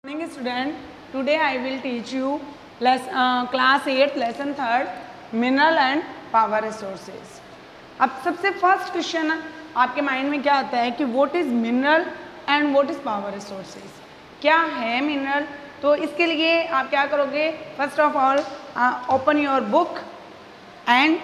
Morning student, today I will teach you class 8 lesson 3 mineral and power resources. अब सबसे first question आपके mind में क्या आता है कि what is mineral and what is power resources, क्या है मिनरल। तो इसके लिए आप क्या करोगे, first of all open your book and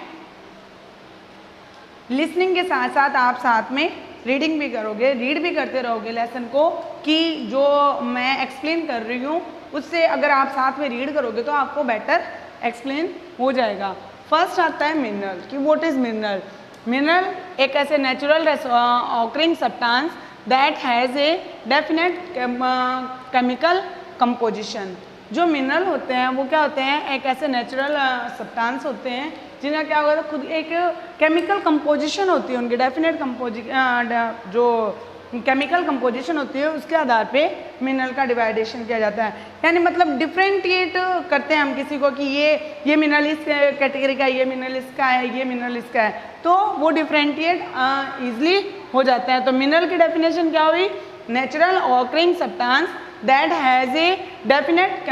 listening के साथ साथ आप साथ में रीडिंग भी करोगे, रीड भी करते रहोगे लेसन को कि जो मैं एक्सप्लेन कर रही हूँ उससे अगर आप साथ में रीड करोगे तो आपको बेटर एक्सप्लेन हो जाएगा। फर्स्ट आता है मिनरल कि व्हाट इज मिनरल। मिनरल एक ऐसे natural occurring substance that has a definite chemical composition. जो मिनरल होते हैं वो क्या होते हैं, एक ऐसे नेचुरल सब्सटेंस होते हैं जिनका क्या होगा, खुद एक केमिकल कंपोजिशन होती है, उनकी डेफिनेट जो केमिकल कंपोजिशन होती है उसके आधार पे मिनरल का डिवाइडेशन किया जाता है। यानी मतलब डिफरेंटिएट करते हैं हम किसी को कि ये मिनरल इस कैटेगरी का है, ये मिनरल इसका है, ये मिनरल इसका है, तो वो डिफरेंटिएट ईजिली हो जाते हैं। तो मिनरल की डेफिनेशन क्या हुई, natural occurring substance that has a definite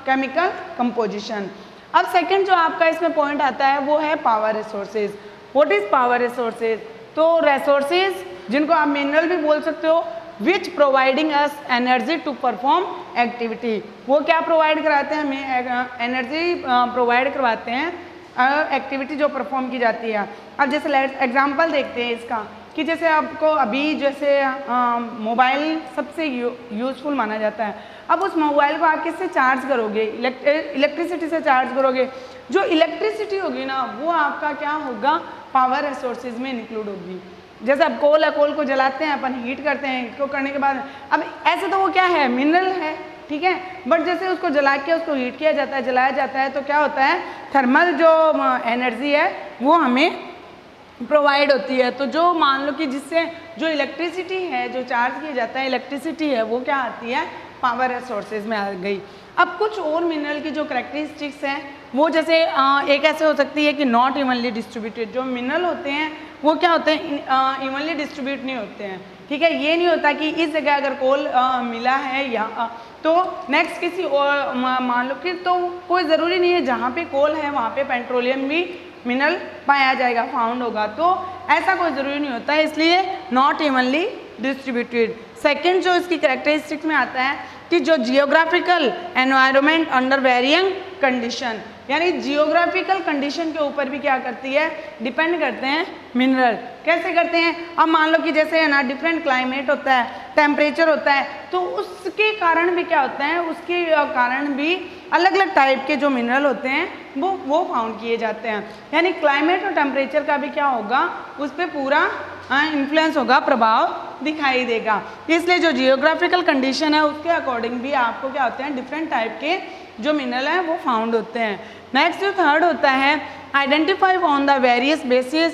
chemical composition. अब सेकंड जो आपका इसमें पॉइंट आता है वो है power resources. What is power resources, तो रिसोर्सेज जिनको आप मिनरल भी बोल सकते हो, which providing us energy to perform activity. वो क्या प्रोवाइड कराते हैं, हमें एनर्जी प्रोवाइड करवाते हैं एक्टिविटी जो परफॉर्म की जाती है। अब जैसे एग्जांपल देखते हैं इसका कि जैसे आपको अभी जैसे मोबाइल सबसे यूज़फुल माना जाता है। अब उस मोबाइल को आप किससे चार्ज करोगे, इलेक्ट्रिसिटी से चार्ज करोगे। जो इलेक्ट्रिसिटी होगी ना वो आपका क्या होगा, पावर रिसोर्सेज में इंक्लूड होगी। जैसे अब कोल है, कोल को जलाते हैं अपन, हीट करते हैं, हीट को करने के बाद अब ऐसे तो वो क्या है, मिनरल है, ठीक है, बट जैसे उसको जला के उसको हीट किया जाता है, जलाया जाता है, तो क्या होता है, थर्मल जो एनर्जी है वो हमें प्रोवाइड होती है। तो जो मान लो कि जिससे जो इलेक्ट्रिसिटी है, जो चार्ज किया जाता है इलेक्ट्रिसिटी है, वो क्या आती है, पावर रिसोर्सेज में आ गई। अब कुछ और मिनरल की जो करेक्टरिस्टिक्स हैं वो जैसे एक ऐसे हो सकती है कि नॉट इवनली डिस्ट्रीब्यूटेड। जो मिनरल होते हैं वो क्या होते हैं, इवनली डिस्ट्रीब्यूट नहीं होते हैं, ठीक है। ये नहीं होता कि इस जगह अगर कोल मिला है या तो नेक्स्ट किसी और मान लो कि, तो कोई ज़रूरी नहीं है जहाँ पे कोल है वहाँ पे पेट्रोलियम भी मिनरल पाया जाएगा, फाउंड होगा, तो ऐसा कोई ज़रूरी नहीं होता है, इसलिए नॉट इवनली डिस्ट्रीब्यूटेड। सेकेंड जो इसकी करेक्टरिस्टिक्स में आता है कि जो जियोग्राफिकल एनवायरनमेंट अंडर वेरियंग कंडीशन, यानी जियोग्राफिकल कंडीशन के ऊपर भी क्या करती है, डिपेंड करते हैं मिनरल। कैसे करते हैं, अब मान लो कि जैसे है ना डिफरेंट क्लाइमेट होता है, टेम्परेचर होता है, तो उसके कारण भी क्या होता है, उसके कारण भी अलग अलग टाइप के जो मिनरल होते हैं वो फाउंड किए जाते हैं। यानी क्लाइमेट और टेम्परेचर का भी क्या होगा, उस पर पूरा इन्फ्लुएंस होगा, प्रभाव दिखाई देगा। इसलिए जो जियोग्राफिकल कंडीशन है उसके अकॉर्डिंग भी आपको क्या होते हैं, डिफरेंट टाइप के जो मिनरल हैं वो फाउंड होते हैं। नेक्स्ट जो थर्ड होता है, identify on the various basis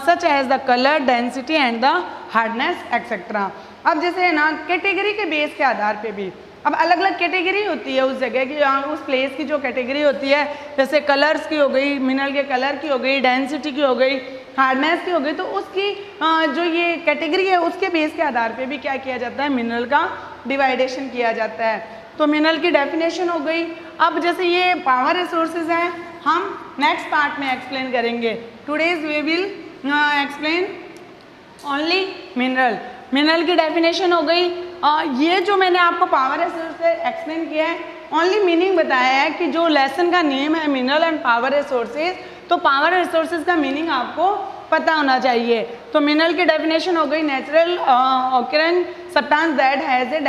such as the colour, density and the hardness etcetera. अब जैसे है ना कैटेगरी के बेस के आधार पे भी अब अलग अलग कैटेगरी होती है उस जगह की, उस प्लेस की जो कैटेगरी होती है, जैसे कलर्स की हो गई, मिनरल के कलर की हो गई, डेंसिटी की हो गई, हार्डनेस की हो गई, तो उसकी जो ये कैटेगरी है उसके बेस के आधार पे भी क्या किया जाता है, मिनरल का डिवाइडेशन किया जाता है। तो मिनरल की डेफिनेशन हो गई। अब जैसे ये पावर रिसोर्सेज हैं, हम नेक्स्ट पार्ट में एक्सप्लेन करेंगे। Today's we will explain only mineral. Mineral की डेफिनेशन हो गई। ये जो मैंने आपको पावर रिसोर्सेज एक्सप्लेन किया है, ओनली मीनिंग बताया है कि जो लेसन का नेम है मिनरल एंड पावर रिसोर्सेज, तो पावर रिसोर्सेज का मीनिंग आपको पता होना चाहिए। तो मिनरल की डेफिनेशन हो गई, natural occurring substance that has a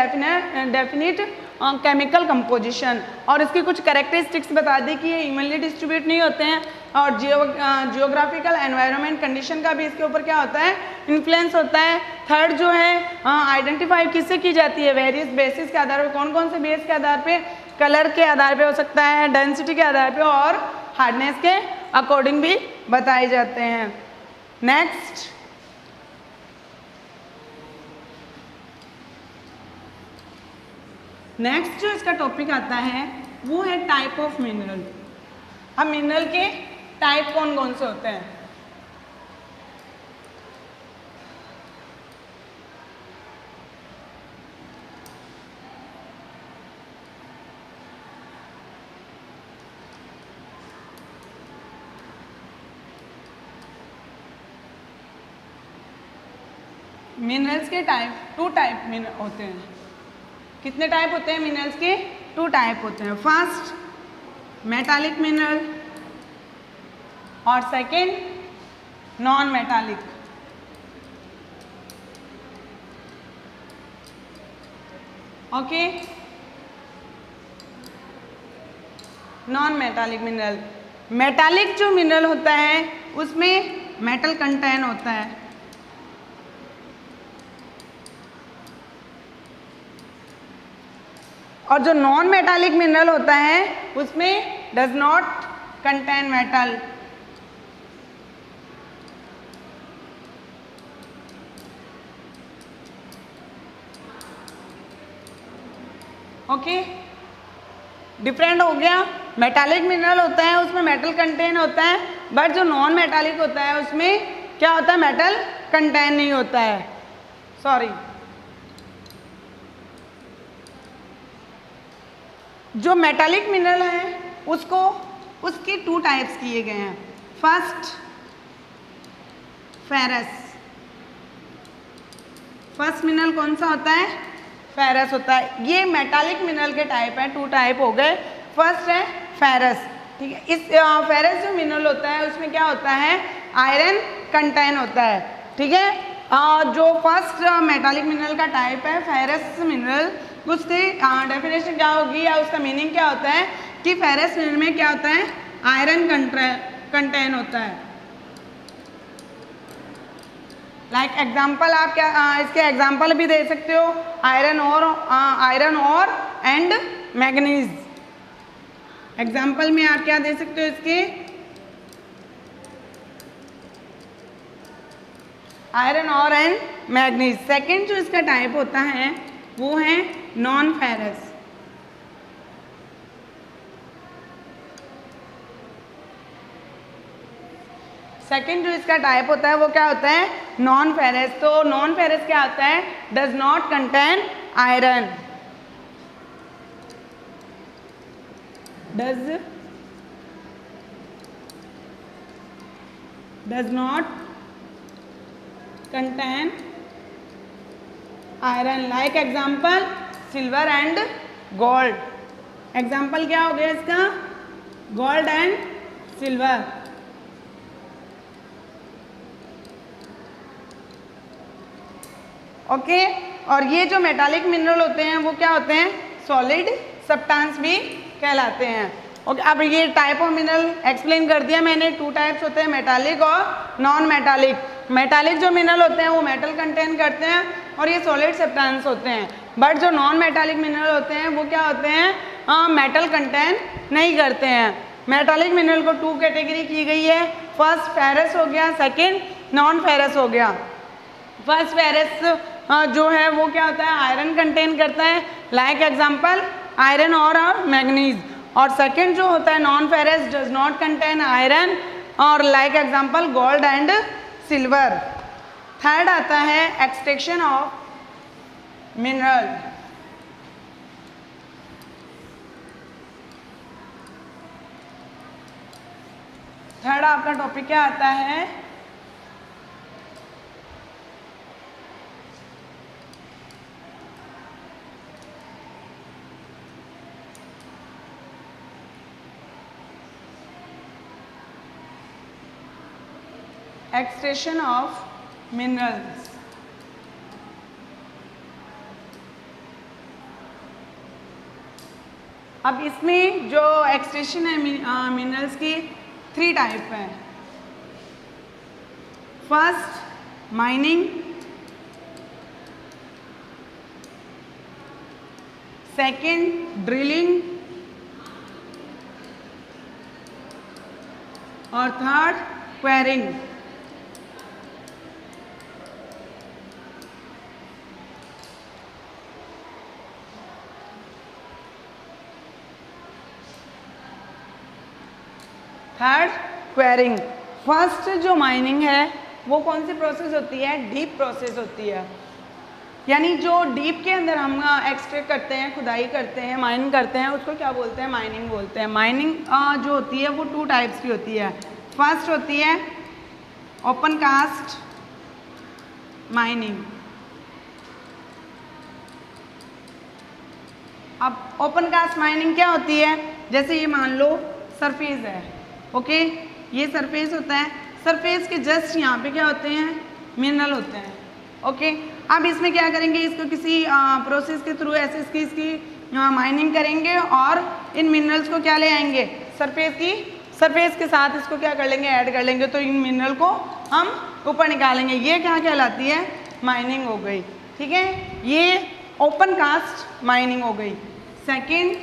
definite chemical composition, और इसकी कुछ कैरेक्टरिस्टिक्स बता दी कि ये इवनली डिस्ट्रीब्यूट नहीं होते हैं, और जियोग्राफिकल एनवायरनमेंट कंडीशन का भी इसके ऊपर क्या होता है, इन्फ्लुएंस होता है। थर्ड जो है आइडेंटिफाई किससे की जाती है, वेरियस बेसिस के आधार पर, कौन कौन से बेस के आधार पे, कलर के आधार पे हो सकता है, डेंसिटी के आधार पे और हार्डनेस के अकॉर्डिंग भी बताए जाते हैं। नेक्स्ट जो इसका टॉपिक आता है वो है टाइप ऑफ मिनरल। अब मिनरल के टाइप कौन कौन से होते हैं, मिनरल्स के टाइप 2 टाइप होते हैं। कितने टाइप होते हैं मिनरल्स के? 2 टाइप होते हैं। फर्स्ट मेटालिक मिनरल और second non metallic. Okay, non metallic mineral. Metallic जो मिनरल होता है उसमें मेटल कंटेन होता है, और जो नॉन मेटालिक मिनरल होता है उसमें does not contain metal. Okay, different हो गया। मेटालिक मिनरल होता है उसमें मेटल कंटेन होता है, बट जो नॉन मेटालिक होता है उसमें क्या होता है? मेटल कंटेन नहीं होता है। सॉरी, जो मेटालिक मिनरल है उसको उसके 2 टाइप्स किए गए हैं। First ferrous. फर्स्ट मिनरल कौन सा होता है? फेरस होता है। ये मेटालिक मिनरल के टाइप है, 2 टाइप हो गए। फर्स्ट है फेरस, ठीक है। इस फेरस जो मिनरल होता है उसमें क्या होता है? आयरन कंटेन होता है, ठीक है। जो फर्स्ट मेटालिक मिनरल का टाइप है फेरस मिनरल, उससे डेफिनेशन क्या होगी या उसका मीनिंग क्या होता है कि फेरस मिनरल में क्या होता है? आयरन कंटेन होता है। लाइक एग्जाम्पल आप क्या इसके एग्जाम्पल भी दे सकते हो, आयरन और एंड मैग्नीज। एग्जाम्पल में आप क्या दे सकते हो इसके? आयरन और एंड मैग्नीज। सेकंड जो इसका टाइप होता है वो है नॉन फेरस। सेकंड जो इसका टाइप होता है वो क्या होता है? Non ferrous. तो नॉन फेरस क्या होता है? Does not contain iron. Does not contain iron. Like example silver and gold. Example क्या हो गया इसका? Gold and silver. ओके, और ये जो मेटालिक मिनरल होते हैं वो क्या होते हैं? सॉलिड सब्सटेंस भी कहलाते हैं। ओके, अब ये टाइप ऑफ मिनरल एक्सप्लेन कर दिया मैंने। 2 टाइप्स होते हैं, मेटालिक और नॉन मेटालिक। मेटालिक जो मिनरल होते हैं वो मेटल कंटेन करते हैं और ये सॉलिड सब्सटेंस होते हैं, बट जो नॉन मेटालिक मिनरल होते हैं वो क्या होते हैं? मेटल कंटेन नहीं करते हैं। मेटालिक मिनरल को 2 कैटेगरी की गई है। फर्स्ट फेरस हो गया, सेकेंड नॉन फेरस हो गया। फर्स्ट फेरस जो है वो क्या होता है? आयरन कंटेन करता है, लाइक एग्जांपल आयरन और मैग्नीज। और सेकंड जो होता है non ferrous, does not contain iron, और like example gold and silver. Third आता है एक्सट्रैक्शन ऑफ मिनरल। थर्ड आपका टॉपिक क्या आता है? Extraction of minerals. अब इसमें जो एक्सट्रैक्शन है मिनरल्स की 3 टाइप है। फर्स्ट माइनिंग, सेकंड ड्रिलिंग और third quarrying. Third quarrying. First जो माइनिंग है वो कौन सी प्रोसेस होती है? डीप प्रोसेस होती है, यानी जो डीप के अंदर हम एक्सट्रैक्ट करते हैं, खुदाई करते हैं, माइन करते हैं, उसको क्या बोलते हैं? माइनिंग बोलते हैं। माइनिंग जो होती है वो 2 टाइप्स की होती है। फर्स्ट होती है ओपन कास्ट माइनिंग अब ओपन कास्ट माइनिंग क्या होती है, जैसे ये मान लो सरफेस है, ओके, ये सरफेस होता है, सरफेस के जस्ट यहाँ पे क्या होते हैं, मिनरल होते हैं, ओके। अब इसमें क्या करेंगे, इसको किसी प्रोसेस के थ्रू ऐसे इसकी माइनिंग करेंगे और इन मिनरल्स को क्या ले आएंगे, सरफेस के साथ इसको क्या कर लेंगे, ऐड कर लेंगे, तो इन मिनरल को हम ऊपर निकालेंगे। ये क्या कहलाती है, माइनिंग हो गई, ठीक है, ये ओपन कास्ट माइनिंग हो गई। Second,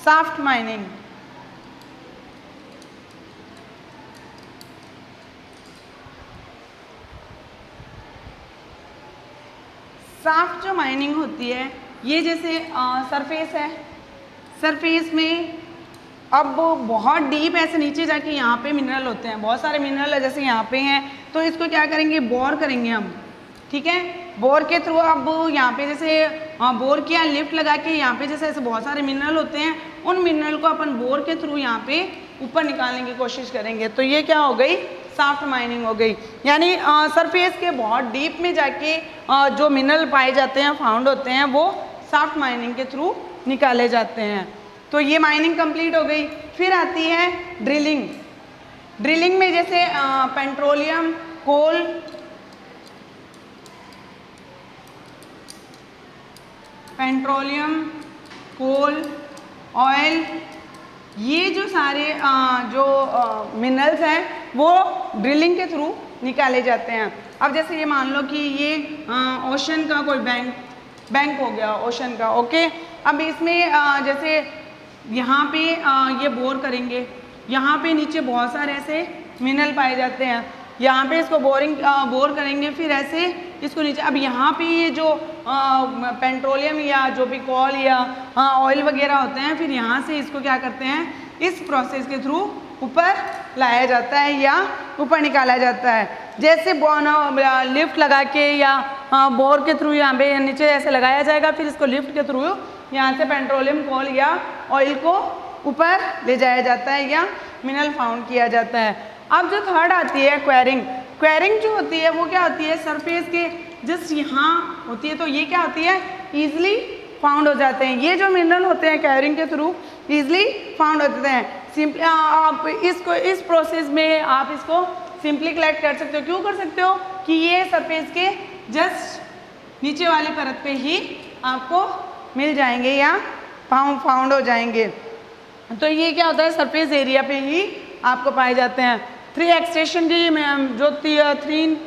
shaft mining. शाफ्ट जो माइनिंग होती है, ये जैसे सरफेस है, सरफेस में अब बहुत डीप ऐसे नीचे जाके यहाँ पे मिनरल होते हैं, बहुत सारे मिनरल है जैसे यहाँ पे हैं, तो इसको क्या करेंगे, बोर करेंगे हम, ठीक है, बोर के थ्रू अब यहाँ पे जैसे बोर किया, लिफ्ट लगा के यहाँ पे जैसे ऐसे बहुत सारे मिनरल होते हैं, उन मिनरल को अपन बोर के थ्रू यहाँ पे ऊपर निकालने की कोशिश करेंगे, तो ये क्या हो गई, शाफ्ट माइनिंग हो गई। यानी सरफेस के बहुत डीप में जाके जो मिनरल पाए जाते हैं, फाउंड होते हैं, वो शाफ्ट माइनिंग के थ्रू निकाले जाते हैं। तो ये माइनिंग कंप्लीट हो गई। फिर आती है ड्रिलिंग। ड्रिलिंग में जैसे पेट्रोलियम, कोल, ऑयल, ये जो सारे जो मिनरल्स हैं वो ड्रिलिंग के थ्रू निकाले जाते हैं। अब जैसे ये मान लो कि ये ओशन का कोई बैंक हो गया, ओशन का, ओके। अब इसमें जैसे यहाँ पे ये बोर करेंगे, यहाँ पे नीचे बहुत सारे ऐसे मिनरल पाए जाते हैं, यहाँ पे इसको बोर करेंगे, फिर ऐसे इसको नीचे, अब यहाँ पे ये जो पेट्रोलियम या जो भी कोल या ऑयल वगैरह होते हैं, फिर यहाँ से इसको क्या करते हैं, इस प्रोसेस के थ्रू ऊपर लाया जाता है या ऊपर निकाला जाता है। जैसे लिफ्ट लगा के या बोर के थ्रू यहाँ पे नीचे ऐसे लगाया जाएगा, फिर इसको लिफ्ट के थ्रू यहाँ से पेट्रोलियम, कोल या ऑयल को ऊपर ले जाया जाता है या मिनरल फाउंड किया जाता है। अब जो थर्ड आती है क्वेरिंग। क्वेरिंग जो होती है वो क्या होती है, सरफेस के जस्ट यहाँ होती है, तो ये क्या होती है, ईजिली फाउंड हो जाते हैं। ये जो मिनरल होते हैं क्वेरिंग के थ्रू ईजिली फाउंड होते हैं। सिंपली आप इस प्रोसेस में आप इसको सिंपली कलेक्ट कर सकते हो। क्यों कर सकते हो कि ये सरफेस के जस्ट नीचे वाली परत पे ही आपको मिल जाएंगे या फाउंड हो जाएंगे। तो ये क्या होता है, सरफेस एरिया पे ही आपको पाए जाते हैं। 3 एक्सट्रैक्शन की जो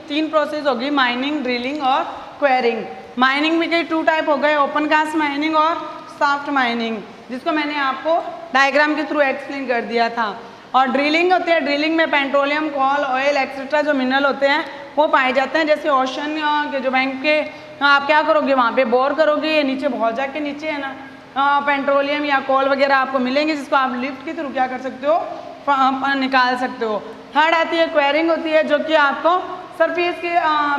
तीन प्रोसेस होगी, माइनिंग, ड्रिलिंग और क्वेरिंग। माइनिंग में कई 2 टाइप हो गए, ओपन कास्ट माइनिंग और शाफ्ट माइनिंग, जिसको मैंने आपको डायग्राम के थ्रू एक्सप्लेन कर दिया था। और ड्रिलिंग होती है, ड्रिलिंग में पेट्रोलियम, कोल, ऑयल एक्सेट्रा जो मिनरल होते हैं वो पाए जाते हैं। जैसे ओशन के जो बैंक के आप क्या करोगे, वहाँ पे बोर करोगे, नीचे बहुत जाके नीचे है ना पेट्रोलियम या कोल वगैरह आपको मिलेंगे, जिसको आप लिफ्ट के थ्रू क्या कर सकते हो, निकाल सकते हो। थर्ड आती है क्वेरिंग होती है, जो कि आपको सरफेस के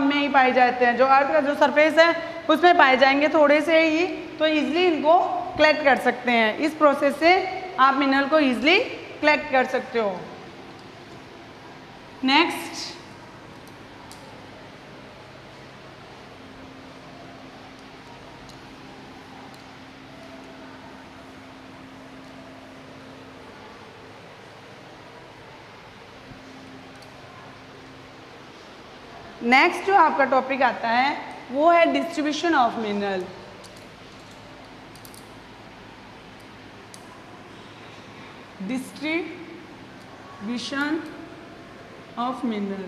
में ही पाए जाते हैं। जो अर्थ का जो सरफेस है उसमें पाए जाएंगे थोड़े से ही, तो ईजिली इनको कलेक्ट कर सकते हैं। इस प्रोसेस से आप मिनरल को ईजिली कलेक्ट कर सकते हो। नेक्स्ट, जो आपका टॉपिक आता है वो है distribution of mineral. Distribution of mineral.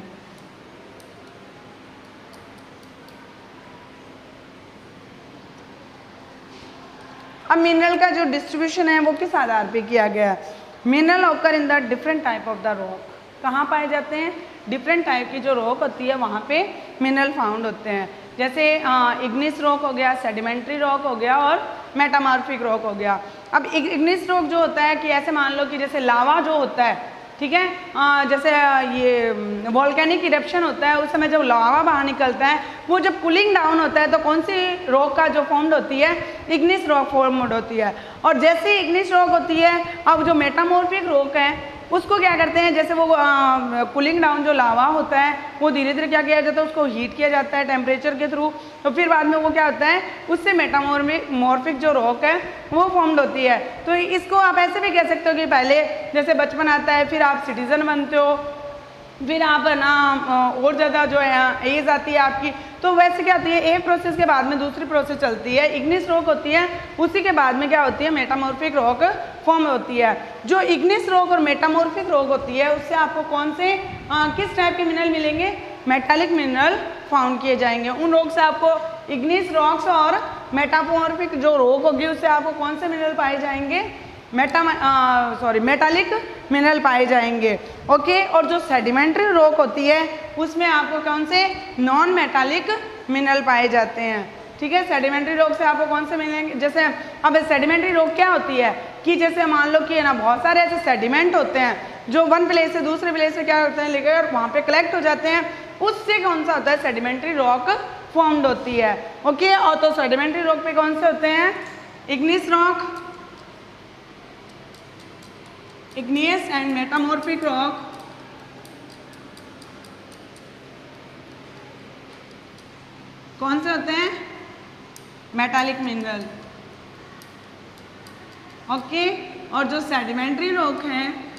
अब मिनरल का जो डिस्ट्रीब्यूशन है वो किस आधार पे किया गया है। Mineral occur in the different type of the rock. कहाँ पाए जाते हैं, डिफरेंट टाइप की जो रॉक होती है वहाँ पे मिनरल फाउंड होते हैं। जैसे इग्निस रॉक हो गया, सेडिमेंट्री रॉक हो गया और मेटामॉर्फिक रॉक हो गया। अब इग्निस रॉक जो होता है कि ऐसे मान लो कि जैसे लावा जो होता है, ठीक है, जैसे ये वोल्केनिक इरप्शन होता है, उस समय जब लावा बाहर निकलता है, वो जब कूलिंग डाउन होता है तो कौन सी रॉक का जो फॉर्म्ड होती है, इग्निस रॉक फॉर्म्ड होती है। और जैसे इग्निस रॉक होती है, अब जो मेटामॉर्फिक रॉक है उसको क्या करते हैं, जैसे वो कूलिंग डाउन जो लावा होता है वो धीरे धीरे क्या किया जाता है, उसको हीट किया जाता है टेम्परेचर के थ्रू, तो फिर बाद में वो क्या होता है, उससे मेटामॉर्फिक जो रॉक है वो फॉर्म्ड होती है। तो इसको आप ऐसे भी कह सकते हो कि पहले जैसे बचपन आता है, फिर आप सिटीजन बनते हो, फिर आप ना और ज़्यादा जो है एज आती है आपकी, तो वैसे क्या होती है, एक प्रोसेस के बाद में दूसरी प्रोसेस चलती है। इग्निस रॉक होती है, उसी के बाद में क्या होती है, मेटामॉर्फिक रॉक फॉर्म होती है। जो इग्निस रॉक और मेटामॉर्फिक रॉक होती है उससे आपको कौन से किस टाइप के मिनरल मिलेंगे, मेटालिक मिनरल फाउंड किए जाएंगे। उन रॉक से आपको इग्निस रॉक्स और मेटामॉर्फिक जो रॉक होगी उससे आपको कौन से मिनरल पाए जाएंगे, मेटालिक मिनरल पाए जाएंगे। ओके, और जो सेडिमेंट्री रॉक होती है उसमें आपको कौन से नॉन मेटालिक मिनरल पाए जाते हैं। ठीक है, सेडिमेंट्री रॉक से आपको कौन से मिलेंगे, जैसे अब सेडिमेंट्री रॉक क्या होती है कि जैसे मान लो कि ना बहुत सारे ऐसे सेडिमेंट होते हैं जो वन प्लेस से दूसरे प्लेस से क्या होते हैं लेकर वहाँ पे कलेक्ट हो जाते हैं, उससे कौन सा होता है, सेडिमेंट्री रॉक फॉर्म्ड होती है। ओके, और तो सेडिमेंट्री रॉक पे कौन से होते हैं, Ignis rock, igneous and metamorphic rock, कौन से होते हैं, मेटालिक मिनरल। ओके, और जो सेडिमेंट्री रॉक हैं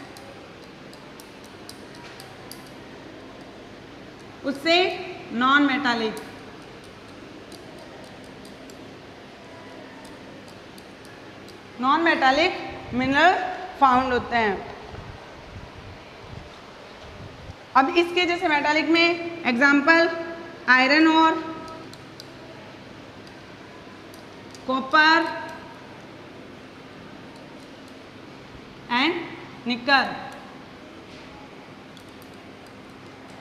उससे नॉन मेटालिक, मिनरल फाउंड होते हैं। अब इसके जैसे मेटालिक में एग्जांपल आयरन और कॉपर एंड निकल,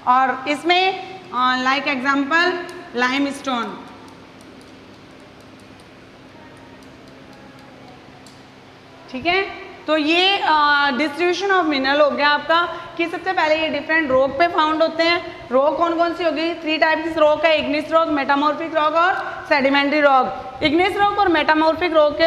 और इसमें लाइक एग्जांपल लाइमस्टोन। ठीक है, तो ये डिस्ट्रीब्यूशन ऑफ मिनरल हो गया आपका कि सबसे पहले ये डिफरेंट रॉक पे फाउंड होते हैं। रॉक कौन कौन सी होगी, 3 टाइप की रॉक है, इग्निस रॉक, मेटामॉर्फिक रॉक और सेडिमेंट्री रॉक। इग्निस रॉक और मेटामॉर्फिक रॉक के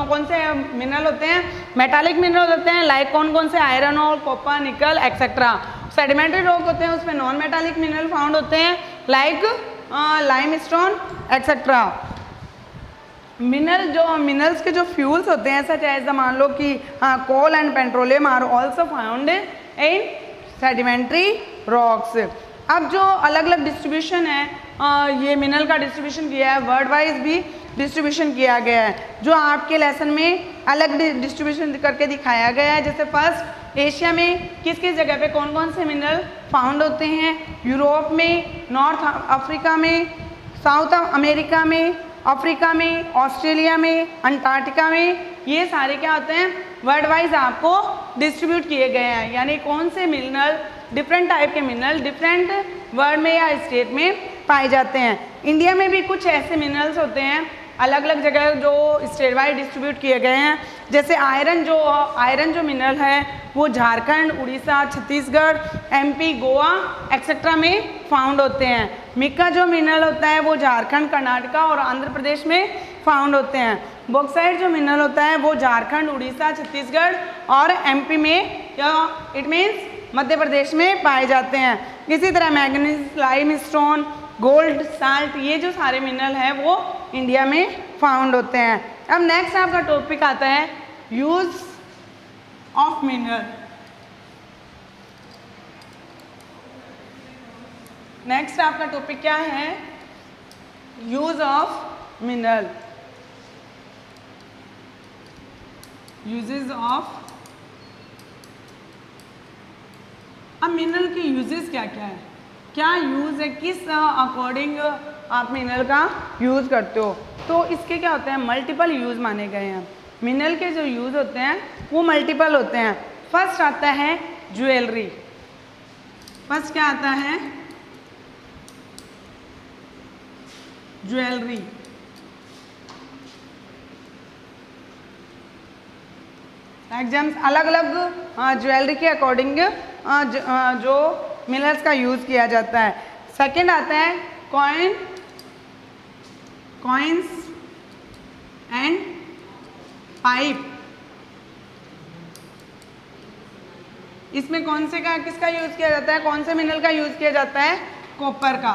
कौन से मिनरल होते हैं, मेटालिक मिनरल होते हैं, लाइक कौन कौन से आयरन और कॉपर, निकल एक्सेट्रा। सेडिमेंट्री रॉक होते हैं उसमें नॉन मेटालिक मिनरल फाउंड होते हैं लाइक लाइमस्टोन एक्सेट्रा। मिनरल्स के जो फ्यूल्स होते हैं सच एज द मान लो कि coal and petroleum are also found in sedimentary rocks. अब जो अलग अलग डिस्ट्रीब्यूशन है ये मिनरल का डिस्ट्रीब्यूशन किया है, वर्ल्ड वाइज भी डिस्ट्रीब्यूशन किया गया है, जो आपके लेसन में अलग डिस्ट्रीब्यूशन करके दिखाया गया है। जैसे फर्स्ट एशिया में किस किस जगह पे कौन कौन से मिनरल फाउंड होते हैं, यूरोप में, नॉर्थ अफ्रीका में, साउथ अमेरिका में, अफ्रीका में, ऑस्ट्रेलिया में, अंटार्कटिका में, ये सारे क्या होते हैं वर्ल्ड वाइज आपको डिस्ट्रीब्यूट किए गए हैं। यानी कौन से मिनरल, डिफरेंट टाइप के मिनरल डिफरेंट वर्ल्ड में या स्टेट में पाए जाते हैं। इंडिया में भी कुछ ऐसे मिनरल्स होते हैं अलग अलग जगह जो स्टेट वाइज डिस्ट्रीब्यूट किए गए हैं। जैसे आयरन जो मिनरल है वो झारखंड, उड़ीसा, छत्तीसगढ़, एमपी, गोवा एक्सेट्रा में फाउंड होते हैं। मिक्का जो मिनरल होता है वो झारखंड, कर्नाटका और आंध्र प्रदेश में फाउंड होते हैं। बॉक्साइट जो मिनरल होता है वो झारखंड, उड़ीसा, छत्तीसगढ़ और एमपी में या इट मीन्स मध्य प्रदेश में पाए जाते हैं। इसी तरह मैग्नीज, लाइमस्टोन, गोल्ड, साल्ट, ये जो सारे मिनरल हैं वो इंडिया में फाउंड होते हैं। अब नेक्स्ट आपका टॉपिक आता है यूज ऑफ मिनरल। नेक्स्ट आपका टॉपिक क्या है, use of mineral, uses of. अब मिनरल के यूजेस क्या क्या है, क्या यूज़ है, किस अकॉर्डिंग आप मिनरल का यूज़ करते हो। तो इसके क्या होते हैं, मल्टीपल यूज़ माने गए हैं। मिनरल के जो यूज़ होते हैं वो मल्टीपल होते हैं। फर्स्ट आता है ज्वेलरी। फर्स्ट क्या आता है, ज्वेलरी। एग्जाम्स अलग अलग ज्वेलरी के अकॉर्डिंग जो मिनरल्स का यूज़ किया जाता है। सेकंड आता है कॉइन्स एंड पाइप। इसमें कौन से का किसका यूज किया जाता है, कौन से मिनरल का यूज किया जाता है, कॉपर का।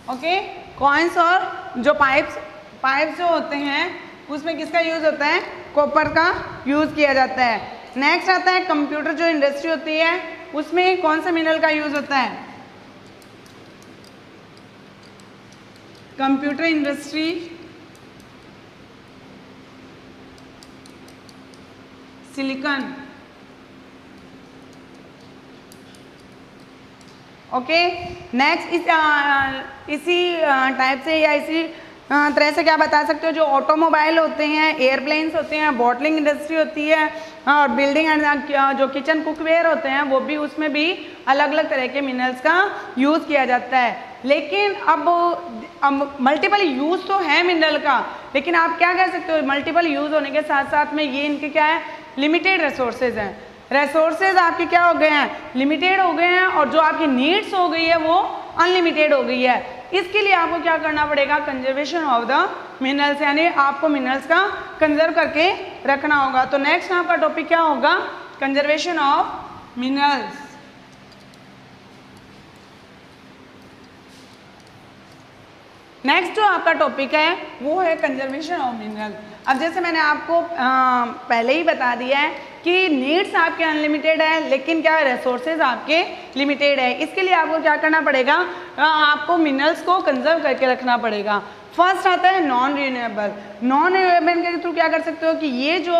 ओके, कॉइन्स और जो पाइप्स जो होते हैं उसमें किसका यूज होता है, कॉपर का यूज किया जाता है। नेक्स्ट आता है कंप्यूटर जो इंडस्ट्री होती है उसमें कौन सा मिनरल का यूज होता है, computer industry silicon. Okay, next इसी टाइप से या इसी तरह से क्या बता सकते हो, जो ऑटोमोबाइल होते हैं, एयरप्लेन्स होते हैं, बॉटलिंग इंडस्ट्री होती है और बिल्डिंग एंड जो किचन कुकवेयर होते हैं वो भी, उसमें भी अलग अलग तरह के मिनरल्स का यूज़ किया जाता है। लेकिन अब मल्टीपल यूज़ तो है मिनरल का, लेकिन आप क्या कह सकते हो, मल्टीपल यूज़ होने के साथ साथ में ये इनके क्या है, लिमिटेड रिसोर्सेज हैं। रिसोर्सेज आपके क्या हो गए हैं, लिमिटेड हो गए हैं, और जो आपकी नीड्स हो गई है वो अनलिमिटेड हो गई है। इसके लिए आपको क्या करना पड़ेगा, कंजर्वेशन ऑफ द मिनरल्स, यानी आपको मिनरल्स का कंजर्व करके रखना होगा। तो नेक्स्ट आपका टॉपिक क्या होगा, कंजर्वेशन ऑफ मिनरल्स। नेक्स्ट जो आपका टॉपिक है वो है कंजर्वेशन ऑफ मिनरल। अब जैसे मैंने आपको पहले ही बता दिया है कि नीड्स आपके अनलिमिटेड है, लेकिन क्या रिसोर्सेज आपके लिमिटेड है। इसके लिए आपको क्या करना पड़ेगा, आपको मिनरल्स को कंजर्व करके रखना पड़ेगा। फर्स्ट आता है नॉन रिन्यूएबल। नॉन रिन्यूएबल के थ्रू क्या कर सकते हो कि ये जो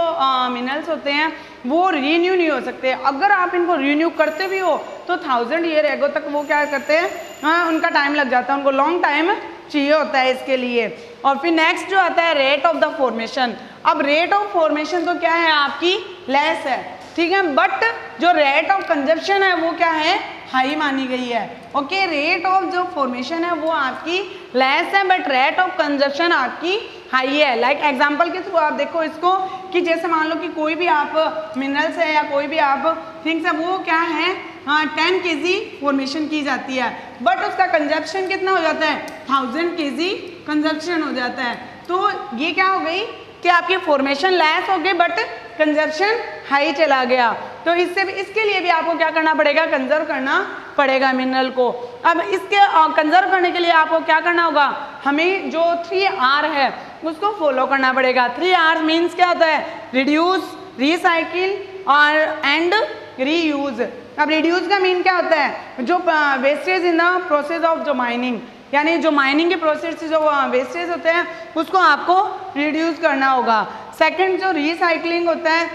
मिनरल्स होते हैं वो रीन्यू नहीं हो सकते। अगर आप इनको रीन्यू करते भी हो तो 1000 ईयर एगो तक वो क्या करते हैं, उनका टाइम लग जाता है, उनको लॉन्ग टाइम चाहिए होता है इसके लिए। और फिर नेक्स्ट जो आता है रेट ऑफ द फॉर्मेशन। अब रेट ऑफ फॉर्मेशन तो क्या है, आपकी लेस है, ठीक है, बट जो रेट ऑफ कंजप्शन है वो क्या है, हाई मानी गई है। ओके, रेट ऑफ जो फॉर्मेशन है वो आपकी लेस है, बट रेट ऑफ कंजप्शन आपकी हाई है। लाइक एग्जांपल के थ्रू आप देखो इसको कि जैसे मान लो कि कोई भी आप मिनरल्स है या कोई भी आप थिंग्स है वो क्या है, 10 kg फॉर्मेशन की जाती है, बट उसका कंजप्शन कितना हो जाता है, 1000 kg कंजप्शन हो जाता है। तो ये क्या हो गई कि आपकी फॉर्मेशन लेस हो गई बट कंजप्शन हाई चला गया। तो इसके लिए भी आपको क्या करना पड़ेगा, कंजर्व करना पड़ेगा मिनरल को। अब इसके कंजर्व करने के लिए आपको क्या करना होगा, हमें जो 3R है उसको फॉलो करना पड़ेगा। 3R मीन्स क्या होता है, रिड्यूस, रिसाइकिल और एंड रीयूज। अब रिड्यूस का मीन क्या होता है, जो wastage in the process of जो माइनिंग, यानी जो माइनिंग के प्रोसेस से जो वेस्टेज होते हैं उसको आपको रिड्यूस करना होगा। सेकंड जो रिसाइकलिंग होता है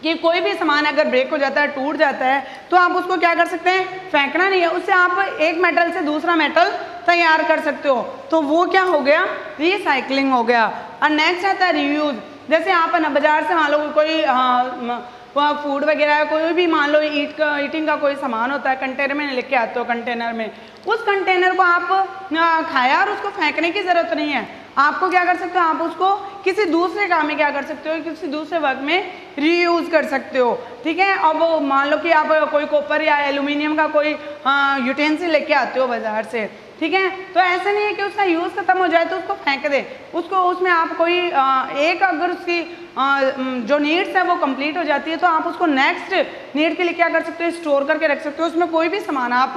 कि कोई भी सामान अगर ब्रेक हो जाता है, टूट जाता है, तो आप उसको क्या कर सकते हैं, फेंकना नहीं है, उससे आप एक मेटल से दूसरा मेटल तैयार कर सकते हो। तो वो क्या हो गया, रिसाइकलिंग हो गया। और नेक्स्ट आता है रीयूज। जैसे आप ना बाजार से मान लो कोई फूड वगैरह कोई भी मान लो ईटिंग का कोई सामान होता है, कंटेनर में लेके आते हो, कंटेनर में उस कंटेनर को आप खाया और उसको फेंकने की ज़रूरत नहीं है, आपको क्या कर सकते हो, आप उसको किसी दूसरे काम में क्या कर सकते हो, किसी दूसरे वर्क में रीयूज़ कर सकते हो, ठीक है। अब मान लो कि आप कोई कॉपर या एल्यूमिनियम का कोई यूटेंसिल लेके आते हो बाज़ार से, ठीक है, तो ऐसा नहीं है कि उसका यूज़ खत्म हो जाए तो उसको फेंक दे, उसको उसमें आप कोई एक अगर उसकी जो नीड्स है वो कंप्लीट हो जाती है तो आप उसको नेक्स्ट नीड के लिए क्या कर सकते हो, स्टोर करके रख सकते हो, उसमें कोई भी सामान आप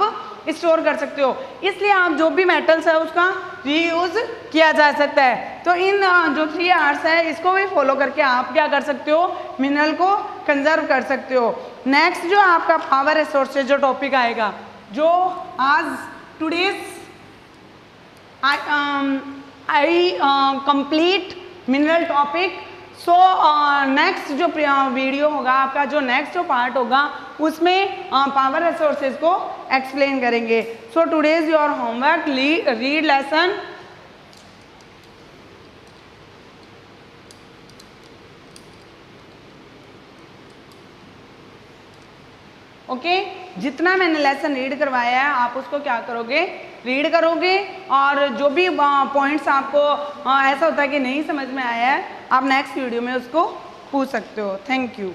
स्टोर कर सकते हो। इसलिए आप जो भी मेटल्स है उसका रीयूज़ किया जा सकता है। तो इन जो 3Rs है इसको भी फॉलो करके आप क्या कर सकते हो, मिनरल को कंजर्व कर सकते हो। नेक्स्ट जो आपका पावर रिसोर्सेज जो टॉपिक आएगा, जो आज today's I complete mineral topic. So next जो वीडियो होगा आपका, जो नेक्स्ट जो पार्ट होगा उसमें पावर रिसोर्सेज को एक्सप्लेन करेंगे। So today's your homework, read lesson okay. जितना मैंने लेसन रीड करवाया है आप उसको क्या करोगे, रीड करोगे, और जो भी पॉइंट्स आपको ऐसा होता है कि नहीं समझ में आया है आप नेक्स्ट वीडियो में उसको पूछ सकते हो। Thank you.